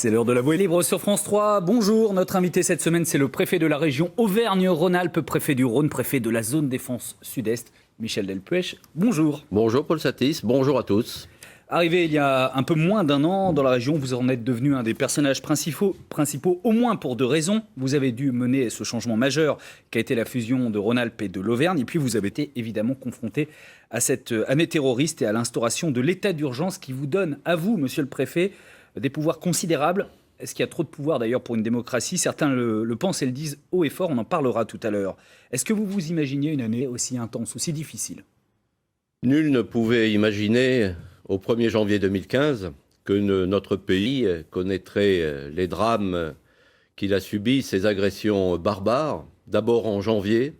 C'est l'heure de la voix libre sur France 3. Bonjour, notre invité cette semaine, c'est le préfet de la région Auvergne-Rhône-Alpes, préfet du Rhône, préfet de la zone défense sud-est, Michel Delpech. Bonjour. Bonjour Paul Satis, bonjour à tous. Arrivé il y a un peu moins d'un an dans la région, vous en êtes devenu un des personnages principaux, au moins pour deux raisons. Vous avez dû mener ce changement majeur qu'a été la fusion de Rhône-Alpes et de l'Auvergne. Et puis vous avez été évidemment confronté à cette année terroriste et à l'instauration de l'état d'urgence qui vous donne, à vous, monsieur le préfet, des pouvoirs considérables. Est-ce qu'il y a trop de pouvoir d'ailleurs pour une démocratie? Certains le pensent et le disent haut et fort, on en parlera tout à l'heure. Est-ce que vous vous imaginiez une année aussi intense, aussi difficile? Nul ne pouvait imaginer au 1er janvier 2015 que notre pays connaîtrait les drames qu'il a subis, ces agressions barbares. D'abord en janvier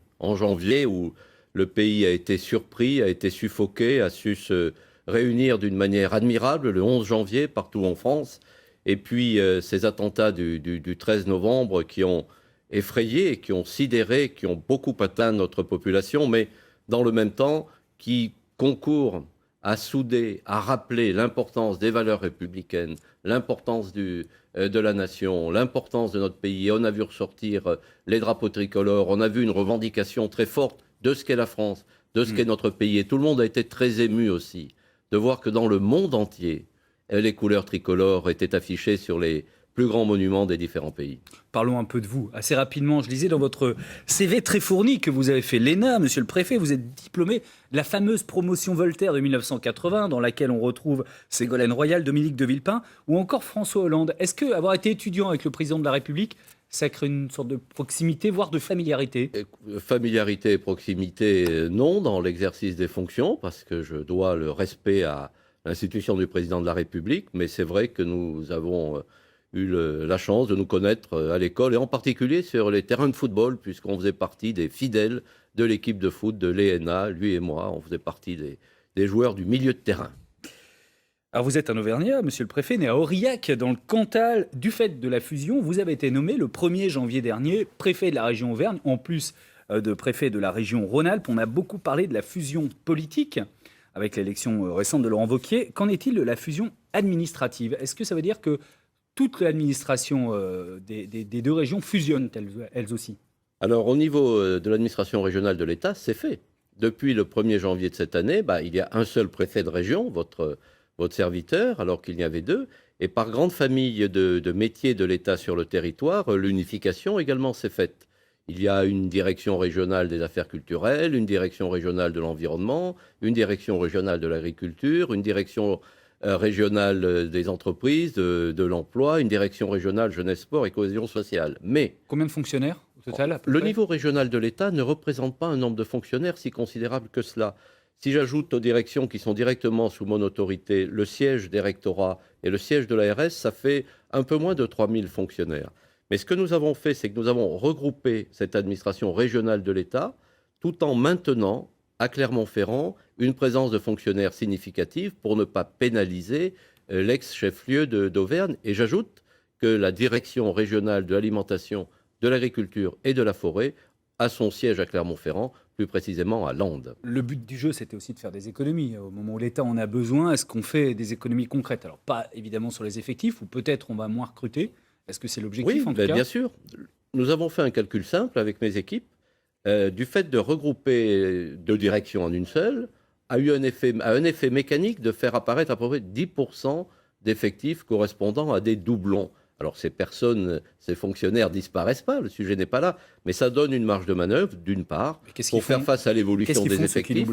où le pays a été surpris, a été suffoqué, a su se réunir d'une manière admirable le 11 janvier partout en France. Et puis ces attentats du 13 novembre qui ont effrayé, qui ont sidéré, qui ont beaucoup atteint notre population, mais dans le même temps qui concourent à souder, à rappeler l'importance des valeurs républicaines, l'importance de la nation, l'importance de notre pays. Et on a vu ressortir les drapeaux tricolores, on a vu une revendication très forte de ce qu'est la France, de ce qu'est notre pays. Et tout le monde a été très ému aussi de voir que dans le monde entier, les couleurs tricolores étaient affichées sur les plus grands monuments des différents pays. Parlons un peu de vous. Assez rapidement, je lisais dans votre CV très fourni que vous avez fait l'ENA, monsieur le préfet. Vous êtes diplômé de la fameuse promotion Voltaire de 1980, dans laquelle on retrouve Ségolène Royal, Dominique de Villepin ou encore François Hollande. Est-ce que avoir été étudiant avec le président de la République, ça crée une sorte de proximité, voire de familiarité? Familiarité et proximité, non, dans l'exercice des fonctions, parce que je dois le respect à l'institution du président de la République, mais c'est vrai que nous avons eu la chance de nous connaître à l'école, et en particulier sur les terrains de football, puisqu'on faisait partie des fidèles de l'équipe de foot de l'ENA, lui et moi, on faisait partie des joueurs du milieu de terrain. Alors vous êtes un Auvergnat, monsieur le préfet, né à Aurillac, dans le Cantal. Du fait de la fusion, vous avez été nommé le 1er janvier dernier préfet de la région Auvergne, en plus de préfet de la région Rhône-Alpes. On a beaucoup parlé de la fusion politique avec l'élection récente de Laurent Wauquiez. Qu'en est-il de la fusion administrative? Est-ce que ça veut dire que toute l'administration des deux régions fusionnent elles aussi? Alors au niveau de l'administration régionale de l'État, c'est fait. Depuis le 1er janvier de cette année, il y a un seul préfet de région, votre serviteur, alors qu'il y avait deux. Et par grande famille de métiers de l'État sur le territoire, l'unification également s'est faite. Il y a une direction régionale des affaires culturelles, une direction régionale de l'environnement, une direction régionale de l'agriculture, une direction régionale des entreprises, de l'emploi, une direction régionale jeunesse, sport et cohésion sociale. Mais combien de fonctionnaires au total, à peu le près? niveau régional de l'État ne représente pas un nombre de fonctionnaires si considérable que cela. Si j'ajoute aux directions qui sont directement sous mon autorité le siège des rectorats et le siège de l'ARS, ça fait un peu moins de 3000 fonctionnaires. Mais ce que nous avons fait, c'est que nous avons regroupé cette administration régionale de l'État tout en maintenant à Clermont-Ferrand une présence de fonctionnaires significative pour ne pas pénaliser l'ex-chef-lieu d'Auvergne. Et j'ajoute que la direction régionale de l'alimentation, de l'agriculture et de la forêt a son siège à Clermont-Ferrand, plus précisément à Landes. Le but du jeu, c'était aussi de faire des économies. Au moment où l'État en a besoin, est-ce qu'on fait des économies concrètes? Alors, pas évidemment sur les effectifs, ou peut-être on va moins recruter. Est-ce que c'est l'objectif, en tout cas? Bien sûr. Nous avons fait un calcul simple avec mes équipes. Du fait de regrouper deux directions en une seule, a eu un effet mécanique de faire apparaître à peu près 10% d'effectifs correspondant à des doublons. Alors ces personnes, ces fonctionnaires disparaissent pas, le sujet n'est pas là, mais ça donne une marge de manœuvre, d'une part, pour faire face à l'évolution des effectifs.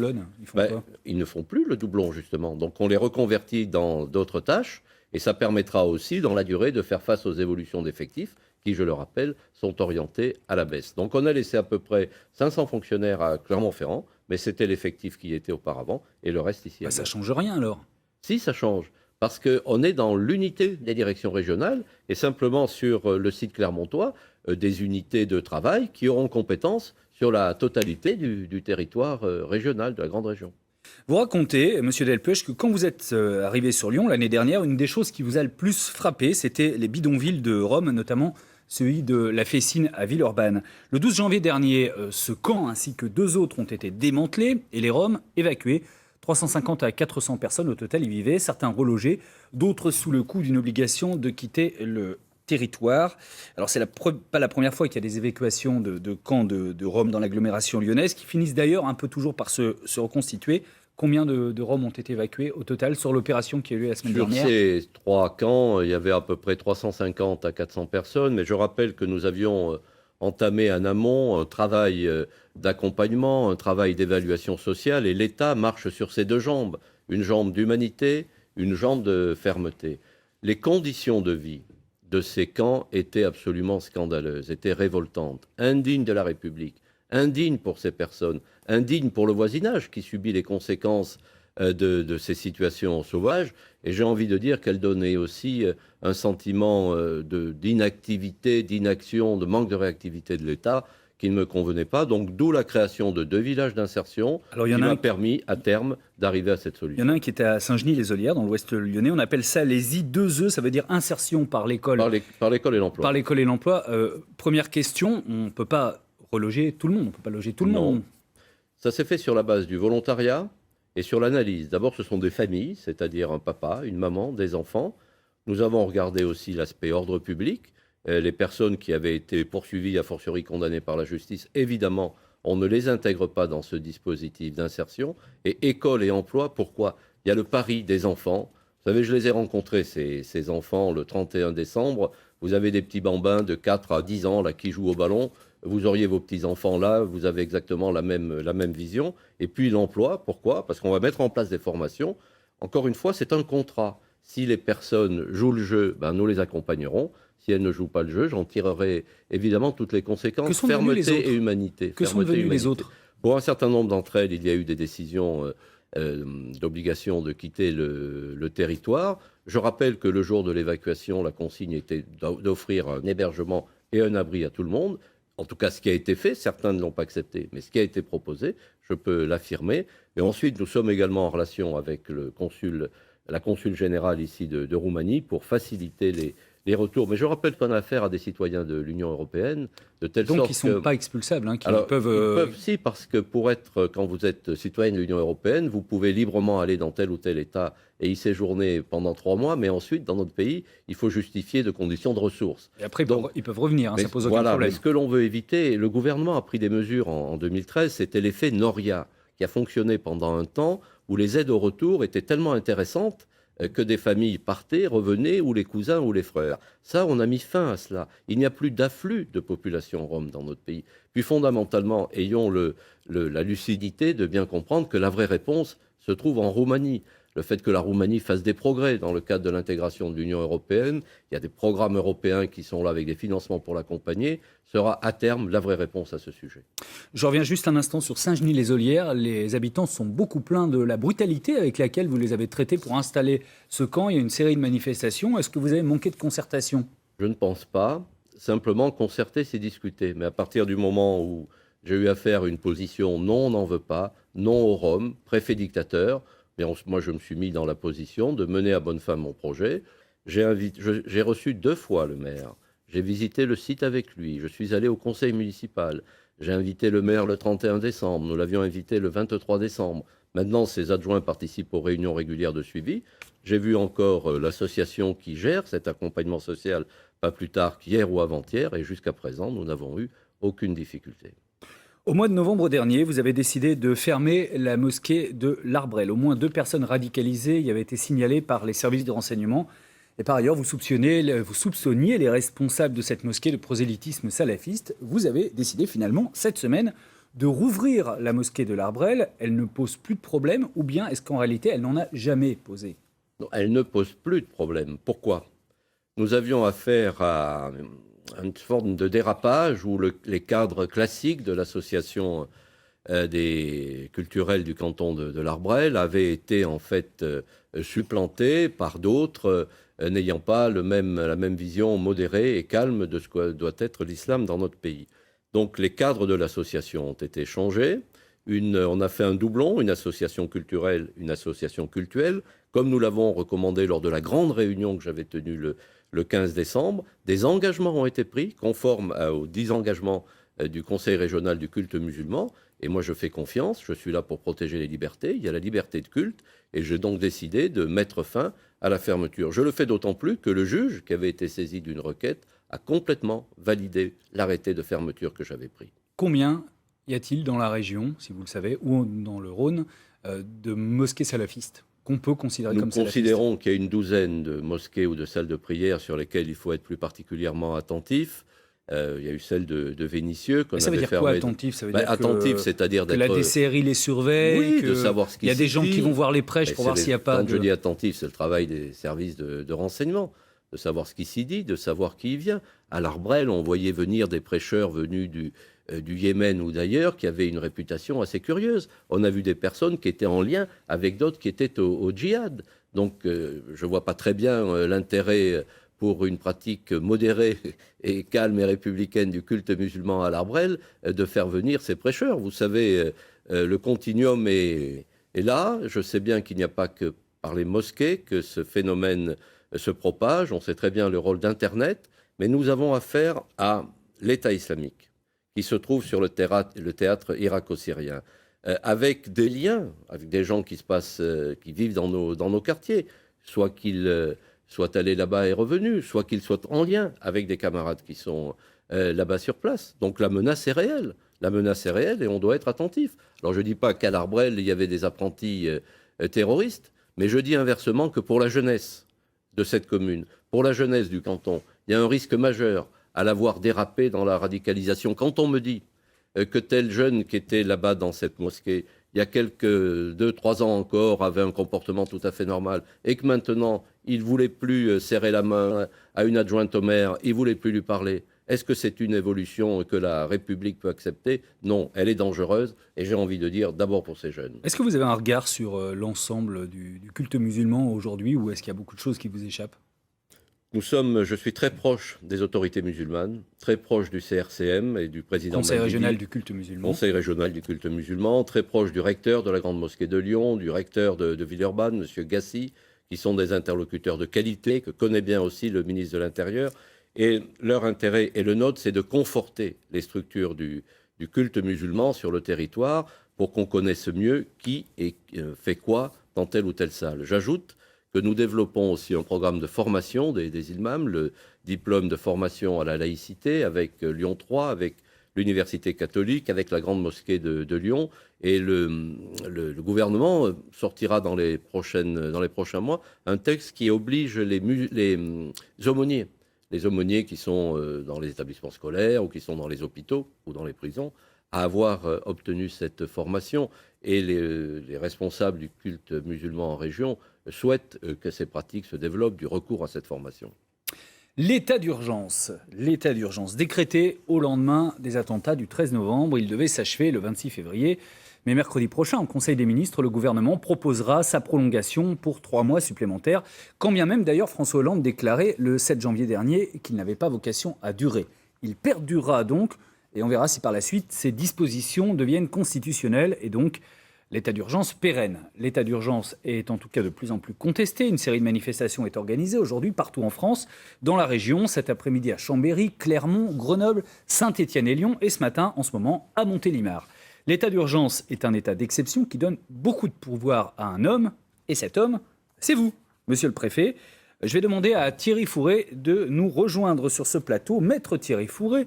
Ils ne font plus le doublon, justement. Donc on les reconvertit dans d'autres tâches, et ça permettra aussi, dans la durée, de faire face aux évolutions d'effectifs, qui, je le rappelle, sont orientés à la baisse. Donc on a laissé à peu près 500 fonctionnaires à Clermont-Ferrand, mais c'était l'effectif qui y était auparavant, et le reste ici. Ça ne change rien, alors? Si, ça change. Parce qu'on est dans l'unité des directions régionales et simplement sur le site clermontois, des unités de travail qui auront compétence sur la totalité du territoire régional, de la grande région. Vous racontez, monsieur Delpech, que quand vous êtes arrivé sur Lyon l'année dernière, une des choses qui vous a le plus frappé, c'était les bidonvilles de Rome, notamment celui de la Fessine à Villeurbanne. Le 12 janvier dernier, ce camp ainsi que deux autres ont été démantelés et les Roms évacués. 350 à 400 personnes au total y vivaient, certains relogés, d'autres sous le coup d'une obligation de quitter le territoire. Alors, c'est pas la première fois qu'il y a des évacuations de camps de Roms dans l'agglomération lyonnaise, qui finissent d'ailleurs un peu toujours par se reconstituer. Combien de Roms ont été évacués au total sur l'opération qui a eu lieu la semaine dernière? Sur ces 3 camps, il y avait à peu près 350 à 400 personnes, mais je rappelle que nous avions entamé en amont un travail d'accompagnement, un travail d'évaluation sociale, et l'État marche sur ses 2 jambes, une jambe d'humanité, une jambe de fermeté. Les conditions de vie de ces camps étaient absolument scandaleuses, étaient révoltantes, indignes de la République, indignes pour ces personnes, indignes pour le voisinage qui subit les conséquences de ces situations sauvages. Et j'ai envie de dire qu'elles donnaient aussi un sentiment d'inactivité, d'inaction, de manque de réactivité de l'État qui ne me convenait pas. Donc d'où la création de 2 villages d'insertion qui m'a permis à terme d'arriver à cette solution. Il y en a un qui était à Saint-Genis-les-Olières, dans l'ouest lyonnais. On appelle ça les I2E, ça veut dire insertion par l'école. Par l'école et l'emploi. Par l'école et l'emploi. Première question, on ne peut pas reloger tout le monde, on ne peut pas loger tout le monde. Ça s'est fait sur la base du volontariat et sur l'analyse. D'abord, ce sont des familles, c'est-à-dire un papa, une maman, des enfants. Nous avons regardé aussi l'aspect ordre public. Les personnes qui avaient été poursuivies, a fortiori condamnées par la justice, évidemment, on ne les intègre pas dans ce dispositif d'insertion. Et école et emploi, pourquoi? Il y a le pari des enfants. Vous savez, je les ai rencontrés, ces enfants, le 31 décembre. Vous avez des petits bambins de 4 à 10 ans là, qui jouent au ballon. Vous auriez vos petits-enfants là, vous avez exactement la même vision. Et puis l'emploi, pourquoi? Parce qu'on va mettre en place des formations. Encore une fois, c'est un contrat. Si les personnes jouent le jeu, ben, nous les accompagnerons. Si elles ne jouent pas le jeu, j'en tirerai évidemment toutes les conséquences. Fermeté et humanité. Que sont devenus les autres? Pour un certain nombre d'entre elles, il y a eu des décisions d'obligation de quitter le territoire. Je rappelle que le jour de l'évacuation, la consigne était d'offrir un hébergement et un abri à tout le monde. En tout cas, ce qui a été fait, certains ne l'ont pas accepté, mais ce qui a été proposé, je peux l'affirmer. Et ensuite, nous sommes également en relation avec la consul générale ici de Roumanie pour faciliter les retours. Mais je rappelle qu'on a affaire à des citoyens de l'Union européenne, de telle sorte que... Donc, ils ne sont pas expulsables, ils peuvent, si, parce que quand vous êtes citoyen de l'Union européenne, vous pouvez librement aller dans tel ou tel État et y séjourner pendant 3 mois, mais ensuite, dans notre pays, il faut justifier de conditions de ressources. Et après, ils peuvent revenir, ça pose aucun problème. Mais ce que l'on veut éviter, le gouvernement a pris des mesures en 2013, c'était l'effet Noria, qui a fonctionné pendant un temps, où les aides au retour étaient tellement intéressantes que des familles partaient, revenaient, ou les cousins ou les frères. Ça, on a mis fin à cela. Il n'y a plus d'afflux de population rome dans notre pays. Puis fondamentalement, ayons la lucidité de bien comprendre que la vraie réponse se trouve en Roumanie. Le fait que la Roumanie fasse des progrès dans le cadre de l'intégration de l'Union européenne, il y a des programmes européens qui sont là avec des financements pour l'accompagner, sera à terme la vraie réponse à ce sujet. Je reviens juste un instant sur Saint-Genis-les-Olières. Les habitants sont beaucoup plaints de la brutalité avec laquelle vous les avez traités pour installer ce camp. Il y a une série de manifestations. Est-ce que vous avez manqué de concertation? Je ne pense pas. Simplement, concerter, c'est discuter. Mais à partir du moment où j'ai eu affaire à une position non, on n'en veut pas, non aux Roms, préfet dictateur, moi, je me suis mis dans la position de mener à bonne fin mon projet. J'ai reçu 2 fois le maire. J'ai visité le site avec lui. Je suis allé au conseil municipal. J'ai invité le maire le 31 décembre. Nous l'avions invité le 23 décembre. Maintenant, ses adjoints participent aux réunions régulières de suivi. J'ai vu encore l'association qui gère cet accompagnement social pas plus tard qu'hier ou avant-hier. Et jusqu'à présent, nous n'avons eu aucune difficulté. Au mois de novembre dernier, vous avez décidé de fermer la mosquée de l'Arbrel. Au moins 2 personnes radicalisées y avaient été signalées par les services de renseignement. Et par ailleurs, vous soupçonniez les responsables de cette mosquée de prosélytisme salafiste. Vous avez décidé finalement, cette semaine, de rouvrir la mosquée de l'Arbrel. Elle ne pose plus de problème, ou bien est-ce qu'en réalité, elle n'en a jamais posé? Non, elle ne pose plus de problème. Pourquoi? Nous avions affaire à une forme de dérapage où les cadres classiques de l'association des culturels du canton de l'Arbrel avaient été en fait supplantés par d'autres n'ayant pas la même vision modérée et calme de ce que doit être l'islam dans notre pays. Donc les cadres de l'association ont été changés. On a fait un doublon, une association culturelle, une association cultuelle, comme nous l'avons recommandé lors de la grande réunion que j'avais tenue le 15 décembre. Des engagements ont été pris, conformes aux 10 engagements du Conseil régional du culte musulman. Et moi, je fais confiance, je suis là pour protéger les libertés. Il y a la liberté de culte, et j'ai donc décidé de mettre fin à la fermeture. Je le fais d'autant plus que le juge, qui avait été saisi d'une requête, a complètement validé l'arrêté de fermeture que j'avais pris. Combien y a-t-il dans la région, si vous le savez, ou dans le Rhône, de mosquées salafistes qu'on peut considérer comme salafistes ? Nous considérons qu'il y a une douzaine de mosquées ou de salles de prière sur lesquelles il faut être plus particulièrement attentif. Il y a eu celle de Vénissieux qu'on avait fermée. Ça veut dire quoi, attentif ? Ça veut dire attentif, c'est-à-dire que d'être... la DCRI les surveille, oui, de savoir ce qui il y a des gens qui vont voir les prêches pour voir s'il n'y a pas Quand je dis attentif, c'est le travail des services de renseignement, de savoir ce qui s'y dit, de savoir qui y vient. À l'Arbrel, on voyait venir des prêcheurs venus du Yémen ou d'ailleurs, qui avaient une réputation assez curieuse. On a vu des personnes qui étaient en lien avec d'autres qui étaient au djihad. Donc, je ne vois pas très bien l'intérêt pour une pratique modérée et calme et républicaine du culte musulman à l'Arbrel, de faire venir ces prêcheurs. Vous savez, le continuum est là. Je sais bien qu'il n'y a pas que par les mosquées que ce phénomène se propage. On sait très bien le rôle d'Internet, mais nous avons affaire à l'État islamique, qui se trouve sur le théâtre irako-syrien, avec des liens, avec des gens qui vivent dans nos quartiers, soit qu'ils soient allés là-bas et revenus, soit qu'ils soient en lien avec des camarades qui sont là-bas sur place. Donc la menace est réelle. La menace est réelle et on doit être attentif. Alors je ne dis pas qu'à l'Arbrel, il y avait des apprentis terroristes, mais je dis inversement que pour la jeunesse de cette commune, pour la jeunesse du canton, il y a un risque majeur à la voir déraper dans la radicalisation. Quand on me dit que tel jeune qui était là-bas dans cette mosquée, il y a quelques 2-3 ans encore, avait un comportement tout à fait normal, et que maintenant, il ne voulait plus serrer la main à une adjointe au maire, il ne voulait plus lui parler. Est-ce que c'est une évolution que la République peut accepter ? Non, elle est dangereuse, et j'ai envie de dire d'abord pour ces jeunes. Est-ce que vous avez un regard sur l'ensemble du culte musulman aujourd'hui, ou est-ce qu'il y a beaucoup de choses qui vous échappent ? Je suis très proche des autorités musulmanes, très proche du CRCM et du président Conseil Malvidi, régional du culte musulman. Conseil régional du culte musulman, très proche du recteur de la Grande Mosquée de Lyon, du recteur de Villeurbanne, M. Gassi, qui sont des interlocuteurs de qualité, que connaît bien aussi le ministre de l'Intérieur. Et leur intérêt et le nôtre, c'est de conforter les structures du culte musulman sur le territoire pour qu'on connaisse mieux qui fait quoi dans telle ou telle salle. J'ajoute que nous développons aussi un programme de formation des imams, le diplôme de formation à la laïcité avec Lyon 3, avec l'Université catholique, avec la Grande Mosquée de Lyon. Et le gouvernement sortira dans les prochains mois un texte qui oblige les aumôniers qui sont dans les établissements scolaires ou qui sont dans les hôpitaux ou dans les prisons, à avoir obtenu cette formation. Et les responsables du culte musulman en région souhaitent que ces pratiques se développent, du recours à cette formation. L'état d'urgence décrété au lendemain des attentats du 13 novembre. Il devait s'achever le 26 février. Mais mercredi prochain, en Conseil des ministres, le gouvernement proposera sa prolongation pour 3 mois supplémentaires, quand bien même d'ailleurs François Hollande déclarait le 7 janvier dernier qu'il n'avait pas vocation à durer. Il perdurera donc, et on verra si par la suite ces dispositions deviennent constitutionnelles et donc l'état d'urgence pérenne. L'état d'urgence est en tout cas de plus en plus contesté. Une série de manifestations est organisée aujourd'hui partout en France, dans la région, cet après-midi à Chambéry, Clermont, Grenoble, Saint-Étienne et Lyon, et ce matin, en ce moment, à Montélimar. L'état d'urgence est un état d'exception qui donne beaucoup de pouvoir à un homme, et cet homme, c'est vous, monsieur le préfet. Je vais demander à Thierry Fourré de nous rejoindre sur ce plateau. Maître Thierry Fourré,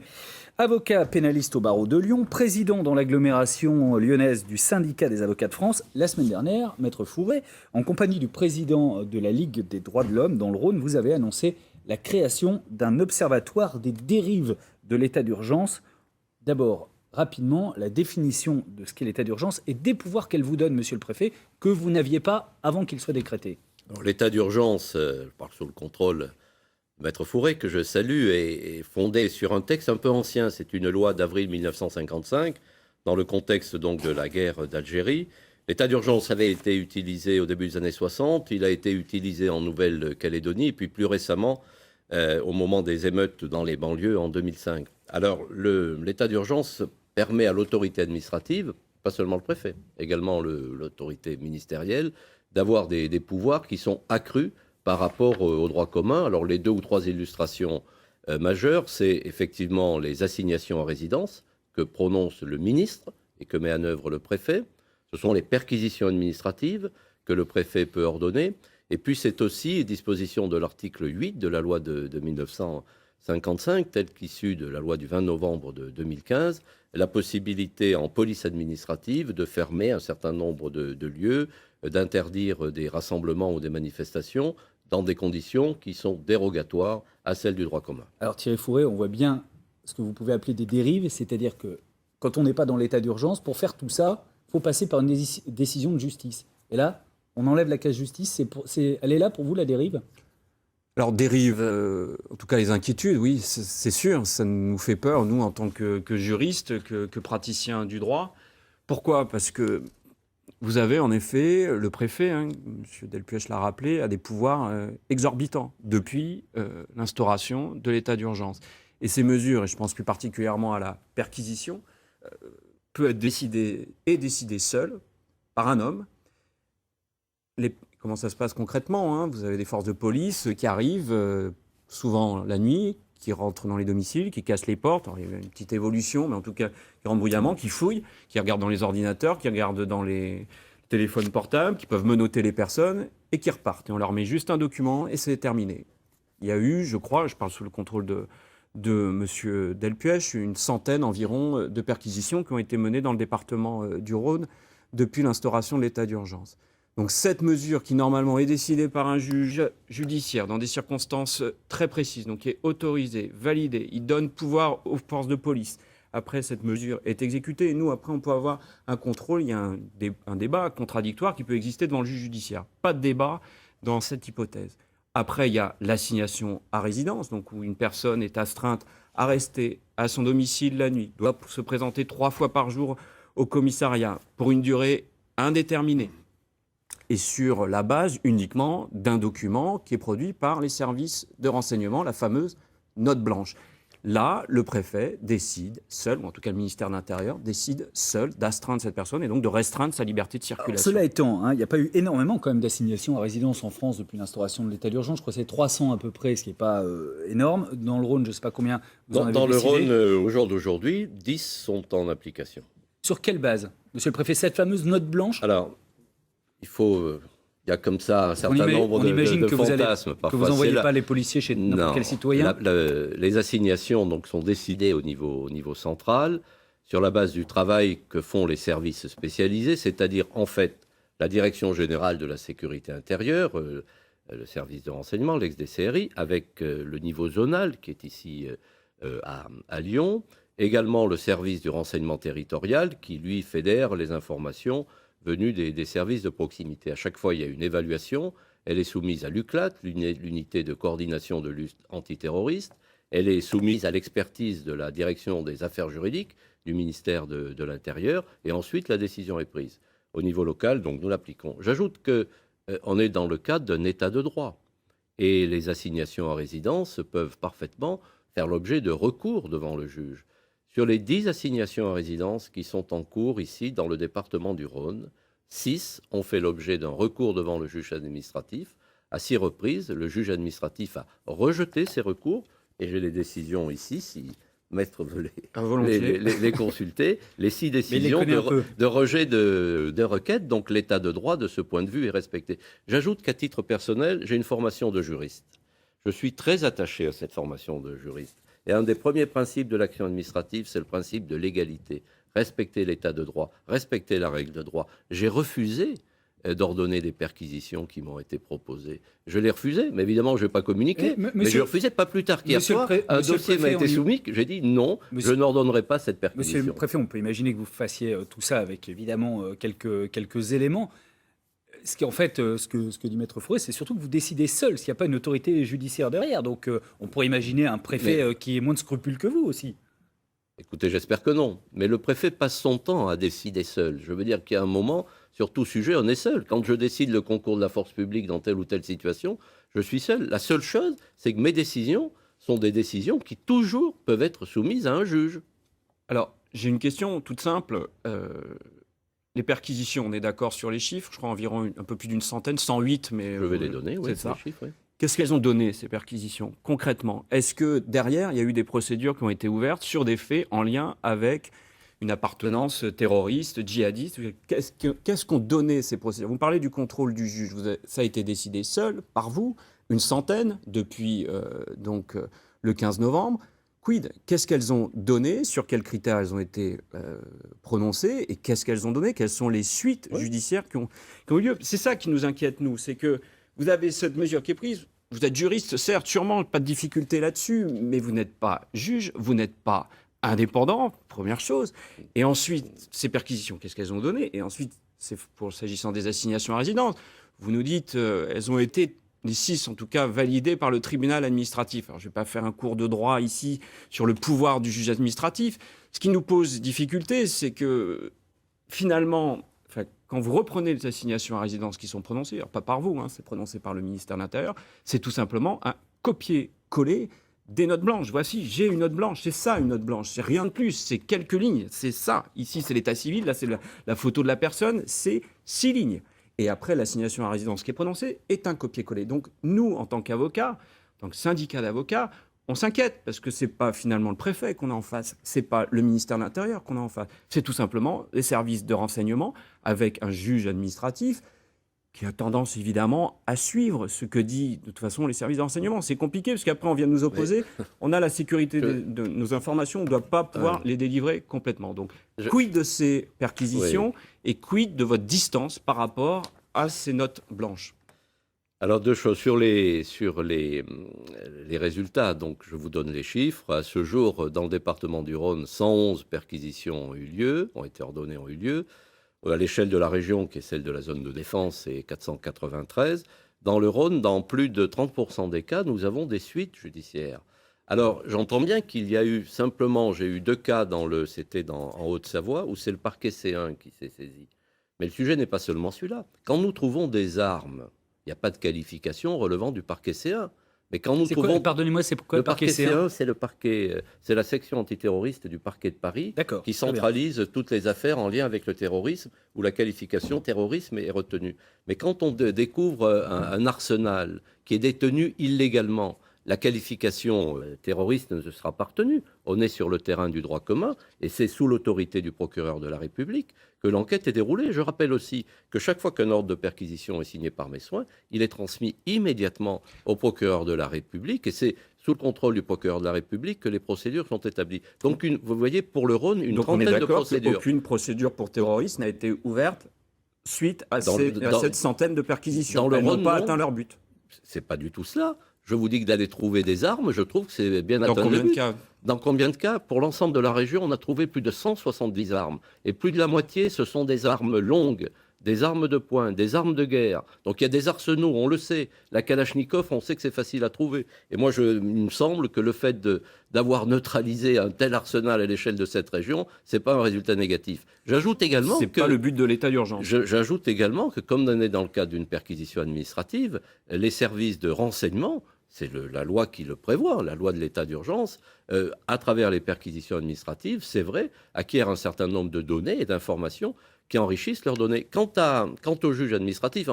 avocat pénaliste au barreau de Lyon, président dans l'agglomération lyonnaise du syndicat des avocats de France. La semaine dernière, Maître Fourré, en compagnie du président de la Ligue des droits de l'homme dans le Rhône, vous avez annoncé la création d'un observatoire des dérives de l'état d'urgence. D'abord, rapidement, la définition de ce qu'est l'état d'urgence et des pouvoirs qu'elle vous donne, monsieur le préfet, que vous n'aviez pas avant qu'il soit décrété. Alors, l'état d'urgence, je parle sous le contrôle de Maître Fourré, que je salue, est fondé sur un texte un peu ancien. C'est une loi d'avril 1955, dans le contexte donc de la guerre d'Algérie. L'état d'urgence avait été utilisé au début des années 60, il a été utilisé en Nouvelle-Calédonie, et puis plus récemment, au moment des émeutes dans les banlieues en 2005. Alors, l'état d'urgence permet à l'autorité administrative, pas seulement le préfet, également l'autorité ministérielle, d'avoir des pouvoirs qui sont accrus par rapport au droit commun. Alors, les 2 ou 3 illustrations majeures, c'est effectivement les assignations à résidence, que prononce le ministre et que met en œuvre le préfet. Ce sont les perquisitions administratives que le préfet peut ordonner. Et puis c'est aussi une disposition de l'article 8 de la loi de 1955, telle qu'issue de la loi du 20 novembre de 2015, la possibilité en police administrative de fermer un certain nombre de lieux, d'interdire des rassemblements ou des manifestations dans des conditions qui sont dérogatoires à celles du droit commun. Alors Thierry Fouret, on voit bien ce que vous pouvez appeler des dérives, c'est-à-dire que quand on n'est pas dans l'état d'urgence, pour faire tout ça, il faut passer par une décision de justice. Et là, on enlève la case justice, elle est là pour vous, la dérive ? Alors, dérive, en tout cas les inquiétudes, oui, c'est sûr, ça nous fait peur, nous, en tant que juristes, que praticiens du droit. Pourquoi ? Parce que vous avez en effet le préfet, M. Delpuech l'a rappelé, a des pouvoirs exorbitants depuis l'instauration de l'état d'urgence. Et ces mesures, et je pense plus particulièrement à la perquisition, peut être décidée seule par un homme. Comment ça se passe concrètement ? Vous avez des forces de police qui arrivent, souvent la nuit, qui rentrent dans les domiciles, qui cassent les portes. Alors, il y a une petite évolution, mais en tout cas, qui rentrent bruyamment, qui fouillent, qui regardent dans les ordinateurs, qui regardent dans les téléphones portables, qui peuvent menotter les personnes et qui repartent. Et on leur met juste un document et c'est terminé. Il y a eu, je crois, je parle sous le contrôle de M. Delpuech, une centaine environ de perquisitions qui ont été menées dans le département du Rhône depuis l'instauration de l'état d'urgence. Donc cette mesure qui normalement est décidée par un juge judiciaire dans des circonstances très précises, donc qui est autorisée, validée, il donne pouvoir aux forces de police. Après, cette mesure est exécutée et nous, après, on peut avoir un contrôle. Il y a un débat contradictoire qui peut exister devant le juge judiciaire. Pas de débat dans cette hypothèse. Après, il y a l'assignation à résidence, donc où une personne est astreinte à rester à son domicile la nuit, doit se présenter 3 fois par jour au commissariat pour une durée indéterminée. Et sur la base uniquement d'un document qui est produit par les services de renseignement, la fameuse note blanche. Là, le préfet décide seul, ou en tout cas le ministère de l'Intérieur, décide seul d'astreindre cette personne et donc de restreindre sa liberté de circulation. Alors, cela étant, il n'y a pas eu énormément quand même d'assignations à résidence en France depuis l'instauration de l'état d'urgence. Je crois que c'est 300 à peu près, ce qui n'est pas énorme. Dans le Rhône, je ne sais pas combien vous en avez Dans le décidé. Rhône, au jour d'aujourd'hui, 10 sont en application. Sur quelle base, monsieur le préfet, cette fameuse note blanche? Alors, il y a comme ça un certain nombre de fantasmes. Que vous n'envoyez pas les policiers chez n'importe quel citoyen. Les assignations donc, sont décidées au niveau central, sur la base du travail que font les services spécialisés, c'est-à-dire en fait la Direction générale de la sécurité intérieure, le service de renseignement, l'ex-DCRI, avec le niveau zonal qui est ici à Lyon, également le service du renseignement territorial qui, lui, fédère les informations venues des services de proximité. À chaque fois, il y a une évaluation. Elle est soumise à l'UCLAT, l'unité de coordination de lutte antiterroriste. Elle est soumise à l'expertise de la direction des affaires juridiques du ministère de l'Intérieur. Et ensuite, la décision est prise. Au niveau local, donc, nous l'appliquons. J'ajoute qu'on est dans le cadre d'un état de droit. Et les assignations à résidence peuvent parfaitement faire l'objet de recours devant le juge. Sur les 10 assignations à résidence qui sont en cours ici dans le département du Rhône, 6 ont fait l'objet d'un recours devant le juge administratif. À 6 reprises, le juge administratif a rejeté ces recours, et j'ai les décisions ici, si maître veut les consulter, les 6 décisions de rejet de requête, donc l'état de droit de ce point de vue est respecté. J'ajoute qu'à titre personnel, j'ai une formation de juriste. Je suis très attaché à cette formation de juriste. Et un des premiers principes de l'action administrative, c'est le principe de l'égalité. Respecter l'état de droit, respecter la règle de droit. J'ai refusé d'ordonner des perquisitions qui m'ont été proposées. Je l'ai refusé, mais évidemment, je ne vais pas communiquer. Mais je refusais pas plus tard qu'hier soir. Un dossier m'a été soumis, j'ai dit non, je n'ordonnerai pas cette perquisition. Monsieur le préfet, on peut imaginer que vous fassiez tout ça avec évidemment quelques éléments. Ce qui, en fait, ce que dit Maître Fouret, c'est surtout que vous décidez seul, s'il n'y a pas une autorité judiciaire derrière. Donc, on pourrait imaginer un préfet qui ait moins de scrupules que vous aussi. Écoutez, j'espère que non. Mais le préfet passe son temps à décider seul. Je veux dire qu'il y a un moment, sur tout sujet, on est seul. Quand je décide le concours de la force publique dans telle ou telle situation, je suis seul. La seule chose, c'est que mes décisions sont des décisions qui toujours peuvent être soumises à un juge. Alors, j'ai une question toute simple. Les perquisitions, on est d'accord sur les chiffres, je crois environ un peu plus d'une centaine, 108, mais... Je vais les donner, oui, c'est ça. Les chiffres, oui. Qu'est-ce qu'elles ont donné, ces perquisitions, concrètement? Est-ce que derrière, il y a eu des procédures qui ont été ouvertes sur des faits en lien avec une appartenance terroriste, djihadiste. Qu'est-ce qu'ont donné ces procédures? Vous me parlez du contrôle du juge. Ça a été décidé seul, par vous, une centaine, depuis le 15 novembre. Quid? Qu'est-ce qu'elles ont donné? Sur quels critères elles ont été prononcées? Et qu'est-ce qu'elles ont donné? Quelles sont les suites judiciaires qui ont eu lieu? C'est ça qui nous inquiète, nous. C'est que vous avez cette mesure qui est prise. Vous êtes juriste, certes, sûrement, pas de difficulté là-dessus, mais vous n'êtes pas juge, vous n'êtes pas indépendant, première chose. Et ensuite, ces perquisitions, qu'est-ce qu'elles ont donné? Et ensuite, s'agissant des assignations à résidence, vous nous dites, elles ont été, les 6 en tout cas, validées par le tribunal administratif. Alors, je ne vais pas faire un cours de droit ici sur le pouvoir du juge administratif. Ce qui nous pose difficulté, c'est que finalement, quand vous reprenez les assignations à résidence qui sont prononcées, alors pas par vous, c'est prononcé par le ministère de l'Intérieur, c'est tout simplement un copier-coller des notes blanches. Voici, j'ai une note blanche, c'est ça une note blanche, c'est rien de plus, c'est quelques lignes, c'est ça. Ici, c'est l'état civil, là, c'est la photo de la personne, c'est 6 lignes. Et après, l'assignation à résidence qui est prononcée est un copier-coller. Donc, nous, en tant qu'avocats, en tant que syndicat d'avocats, on s'inquiète parce que c'est pas finalement le préfet qu'on a en face, c'est pas le ministère de l'Intérieur qu'on a en face, c'est tout simplement les services de renseignement avec un juge administratif qui a tendance évidemment à suivre ce que dit de toute façon les services de renseignement. C'est compliqué parce qu'après on vient de nous opposer, on a la sécurité de nos informations, on ne doit pas pouvoir les délivrer complètement. Donc quid de ces perquisitions et quid de votre distance par rapport à ces notes blanches? Alors, 2 choses. Sur les résultats, donc je vous donne les chiffres. À ce jour, dans le département du Rhône, 111 perquisitions ont été ordonnées, ont eu lieu. À l'échelle de la région, qui est celle de la zone de défense, c'est 493. Dans le Rhône, dans plus de 30% des cas, nous avons des suites judiciaires. Alors, j'entends bien qu'il y a eu simplement, j'ai eu 2 cas c'était en Haute-Savoie, où c'est le parquet C1 qui s'est saisi. Mais le sujet n'est pas seulement celui-là. Quand nous trouvons des armes, il n'y a pas de qualification relevant du parquet C1. Mais quand nous trouvons... Pardonnez-moi, c'est pourquoi le parquet C1? C'est la section antiterroriste du parquet de Paris qui centralise toutes les affaires en lien avec le terrorisme, où la qualification terrorisme est retenue. Mais quand on découvre un arsenal qui est détenu illégalement, la qualification terroriste ne sera pas retenue. On est sur le terrain du droit commun et c'est sous l'autorité du procureur de la République que l'enquête est déroulée. Je rappelle aussi que chaque fois qu'un ordre de perquisition est signé par mes soins, il est transmis immédiatement au procureur de la République et c'est sous le contrôle du procureur de la République que les procédures sont établies. Donc, vous voyez, pour le Rhône, une trentaine de procédures. Aucune procédure pour terrorisme n'a été ouverte suite à cette centaine de perquisitions. Elles n'ont pas atteint leur but. C'est pas du tout cela. Je vous dis que d'aller trouver des armes, je trouve que c'est bien atteint. Dans combien de cas? Dans combien de cas? Pour l'ensemble de la région, on a trouvé plus de 170 armes. Et plus de la moitié, ce sont des armes longues, des armes de poing, des armes de guerre. Donc il y a des arsenaux, on le sait. La Kalachnikov, on sait que c'est facile à trouver. Et moi, il me semble que le fait d'avoir neutralisé un tel arsenal à l'échelle de cette région, c'est pas un résultat négatif. J'ajoute également c'est pas le but de l'état d'urgence. J'ajoute également que, comme on est dans le cadre d'une perquisition administrative, les services de renseignement, c'est la loi qui le prévoit, la loi de l'état d'urgence, à travers les perquisitions administratives, c'est vrai, acquièrent un certain nombre de données et d'informations qui enrichissent leurs données. Quant au juge administratif,